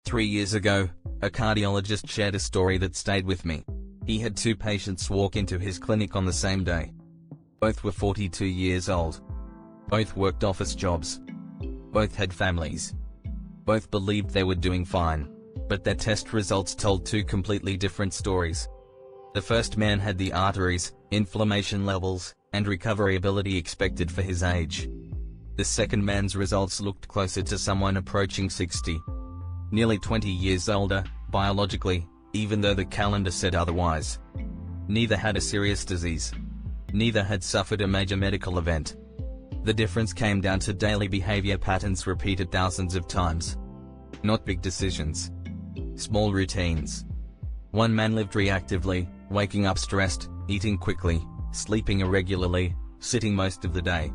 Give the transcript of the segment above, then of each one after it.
3 years ago, a cardiologist shared a story that stayed with me. He had two patients walk into his clinic on the same day. Both were 42 years old. Both worked office jobs. Both had families. Both believed they were doing fine. But their test results told two completely different stories. The first man had the arteries, inflammation levels, and recovery ability expected for his age. The second man's results looked closer to someone approaching 60. Nearly 20 years older, biologically, even though the calendar said otherwise. Neither had a serious disease. Neither had suffered a major medical event. The difference came down to daily behavior patterns repeated thousands of times. Not big decisions. Small routines. One man lived reactively, waking up stressed, eating quickly, sleeping irregularly, sitting most of the day.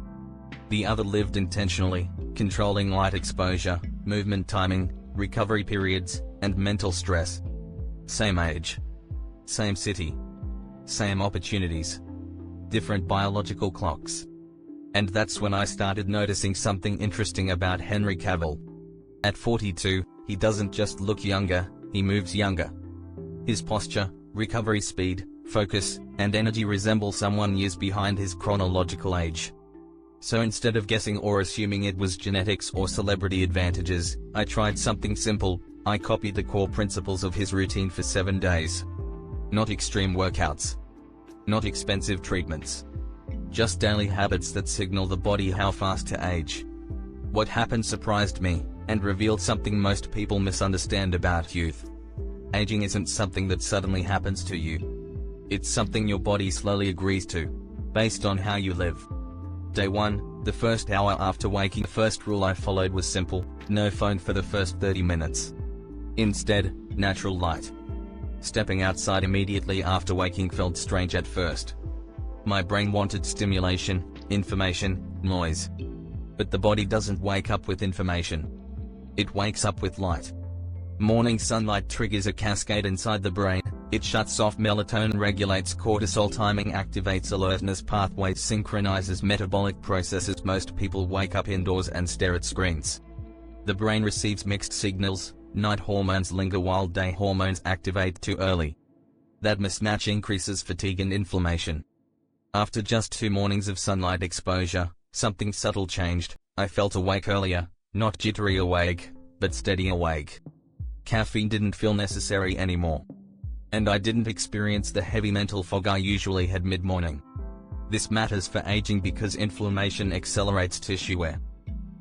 The other lived intentionally, controlling light exposure, movement timing, recovery periods, and mental stress. Same age. Same city. Same opportunities. Different biological clocks. And that's when I started noticing something interesting about Henry Cavill. At 42, he doesn't just look younger, he moves younger. His posture, recovery speed, focus, and energy resemble someone years behind his chronological age. So instead of guessing or assuming it was genetics or celebrity advantages, I tried something simple. I copied the core principles of his routine for 7 days. Not extreme workouts. Not expensive treatments. Just daily habits that signal the body how fast to age. What happened surprised me, and revealed something most people misunderstand about youth. Aging isn't something that suddenly happens to you. It's something your body slowly agrees to, based on how you live. Day 1, the first hour after waking. The first rule I followed was simple: no phone for the first 30 minutes. Instead, natural light. Stepping outside immediately after waking felt strange at first. My brain wanted stimulation, information, noise. But the body doesn't wake up with information. It wakes up with light. Morning sunlight triggers a cascade inside the brain. It shuts off melatonin, regulates cortisol, timing activates alertness pathways, synchronizes metabolic processes. Most people wake up indoors and stare at screens. The brain receives mixed signals. Night hormones linger while day hormones activate too early. That mismatch increases fatigue and inflammation. After just 2 mornings of sunlight exposure, something subtle changed. I felt awake earlier, not jittery awake, but steady awake. Caffeine didn't feel necessary anymore. And I didn't experience the heavy mental fog I usually had mid-morning. This matters for aging because inflammation accelerates tissue wear.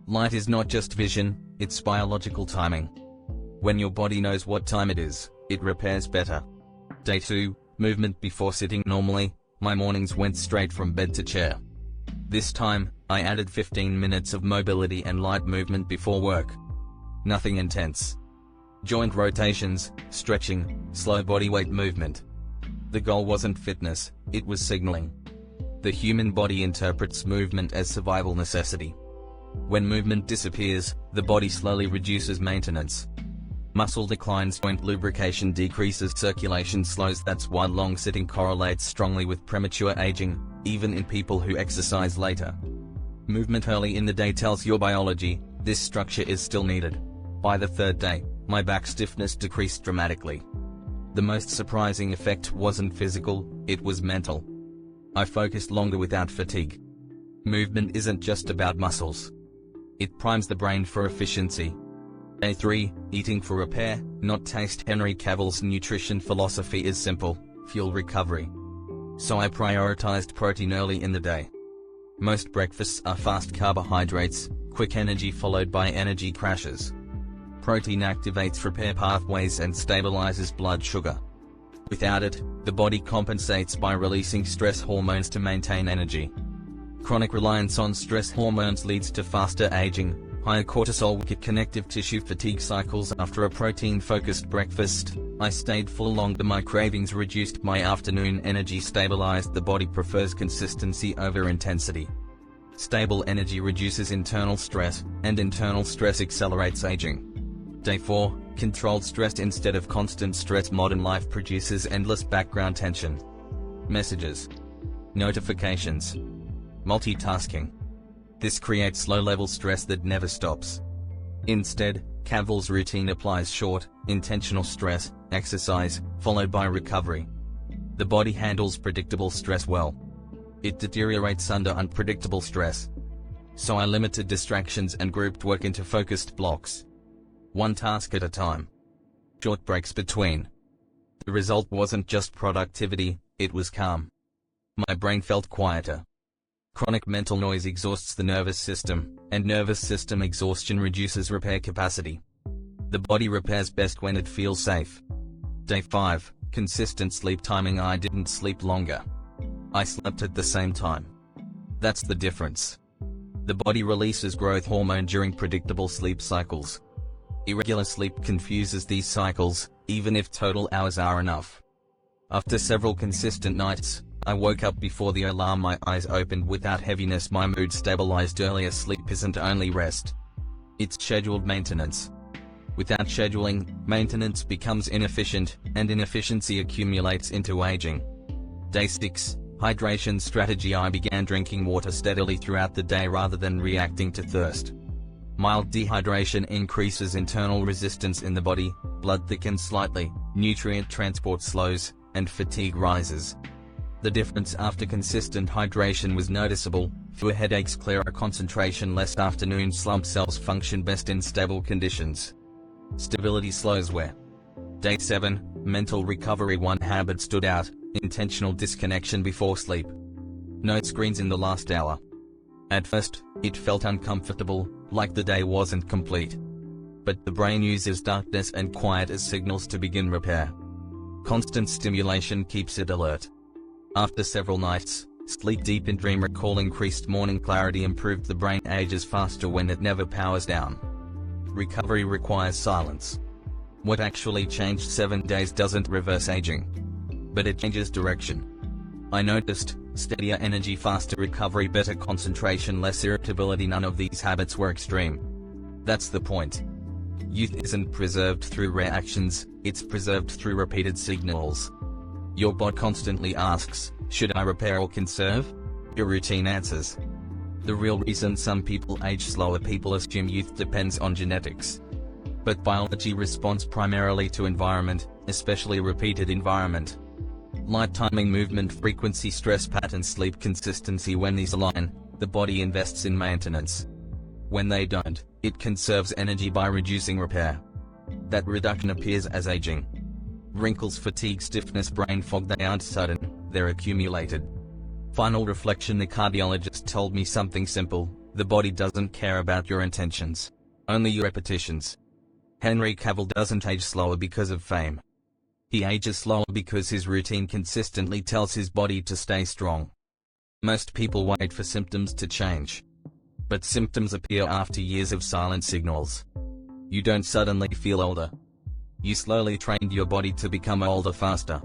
Light is not just vision, it's biological timing. When your body knows what time it is, it repairs better. Day 2, movement before sitting. Normally, my mornings went straight from bed to chair. This time, I added 15 minutes of mobility and light movement before work. Nothing intense. Joint rotations, stretching, slow body weight movement. The goal wasn't fitness, it was signaling. The human body interprets movement as survival necessity. When movement disappears, the body slowly reduces maintenance. Muscle declines, joint lubrication decreases, circulation slows. That's why long sitting correlates strongly with premature aging, even in people who exercise later. Movement early in the day tells your biology, this structure is still needed. By the 3rd day, my back stiffness decreased dramatically. The most surprising effect wasn't physical, it was mental. I focused longer without fatigue. Movement isn't just about muscles. It primes the brain for efficiency. Day 3, eating for repair, not taste. Henry Cavill's nutrition philosophy is simple: fuel recovery. So I prioritized protein early in the day. Most breakfasts are fast carbohydrates, quick energy followed by energy crashes. Protein activates repair pathways and stabilizes blood sugar. Without it, the body compensates by releasing stress hormones to maintain energy. Chronic reliance on stress hormones leads to faster aging, higher cortisol, weaker connective tissue, fatigue cycles. After a protein-focused breakfast, I stayed full longer. My cravings reduced, my afternoon energy stabilized. The body prefers consistency over intensity. Stable energy reduces internal stress, and internal stress accelerates aging. Day 4, controlled stress instead of constant stress. Modern life produces endless background tension. Messages. Notifications. Multitasking. This creates low-level stress that never stops. Instead, Cavill's routine applies short, intentional stress, exercise, followed by recovery. The body handles predictable stress well. It deteriorates under unpredictable stress. So I limited distractions and grouped work into focused blocks. One task at a time. Short breaks between. The result wasn't just productivity, it was calm. My brain felt quieter. Chronic mental noise exhausts the nervous system, and nervous system exhaustion reduces repair capacity. The body repairs best when it feels safe. Day 5, consistent sleep timing. I didn't sleep longer. I slept at the same time. That's the difference. The body releases growth hormone during predictable sleep cycles. Irregular sleep confuses these cycles, even if total hours are enough. After several consistent nights, I woke up before the alarm. My eyes opened without heaviness. My mood stabilized earlier. Sleep isn't only rest. It's scheduled maintenance. Without scheduling, maintenance becomes inefficient, and inefficiency accumulates into aging. Day 6, hydration strategy. I began drinking water steadily throughout the day rather than reacting to thirst. Mild dehydration increases internal resistance in the body, blood thickens slightly, nutrient transport slows, and fatigue rises. The difference after consistent hydration was noticeable: fewer headaches, clearer concentration, less afternoon slump. Cells function best in stable conditions. Stability slows wear. Day 7, mental recovery. One habit stood out: intentional disconnection before sleep. No screens in the last hour. At first, it felt uncomfortable, like the day wasn't complete. But the brain uses darkness and quiet as signals to begin repair. Constant stimulation keeps it alert. After several nights, sleep deep and dream recall increased. Morning clarity improved. The brain ages faster when it never powers down. Recovery requires silence. What actually changed 7 days doesn't reverse aging, but it changes direction. I noticed steadier energy, faster recovery, better concentration, less irritability. None of these habits were extreme. That's the point. Youth isn't preserved through rare actions, it's preserved through repeated signals. Your body constantly asks, should I repair or conserve? Your routine answers. The real reason some people age slower: people assume youth depends on genetics. But biology responds primarily to environment, especially repeated environment. Light timing, movement frequency, stress patterns, sleep consistency. When these align, the body invests in maintenance. When they don't, it conserves energy by reducing repair. That reduction appears as aging. Wrinkles, fatigue, stiffness, brain fog, they aren't sudden, they're accumulated. Final reflection: the cardiologist told me something simple: the body doesn't care about your intentions, only your repetitions. Henry Cavill doesn't age slower because of fame. He ages slower because his routine consistently tells his body to stay strong. Most people wait for symptoms to change. But symptoms appear after years of silent signals. You don't suddenly feel older. You slowly trained your body to become older faster.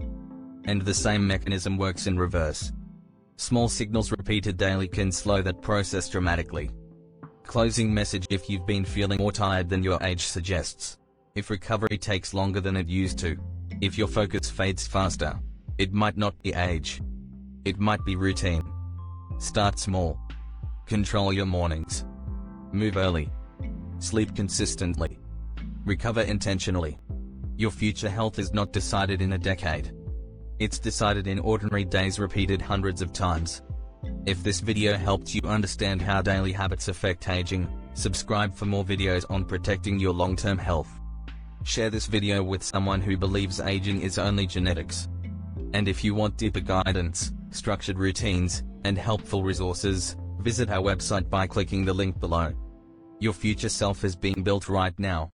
And the same mechanism works in reverse. Small signals repeated daily can slow that process dramatically. Closing message: if you've been feeling more tired than your age suggests, if recovery takes longer than it used to, if your focus fades faster, it might not be age. It might be routine. Start small. Control your mornings. Move early. Sleep consistently. Recover intentionally. Your future health is not decided in a decade. It's decided in ordinary days repeated hundreds of times. If this video helped you understand how daily habits affect aging, subscribe for more videos on protecting your long-term health. Share this video with someone who believes aging is only genetics. And if you want deeper guidance, structured routines, and helpful resources, visit our website by clicking the link below. Your future self is being built right now.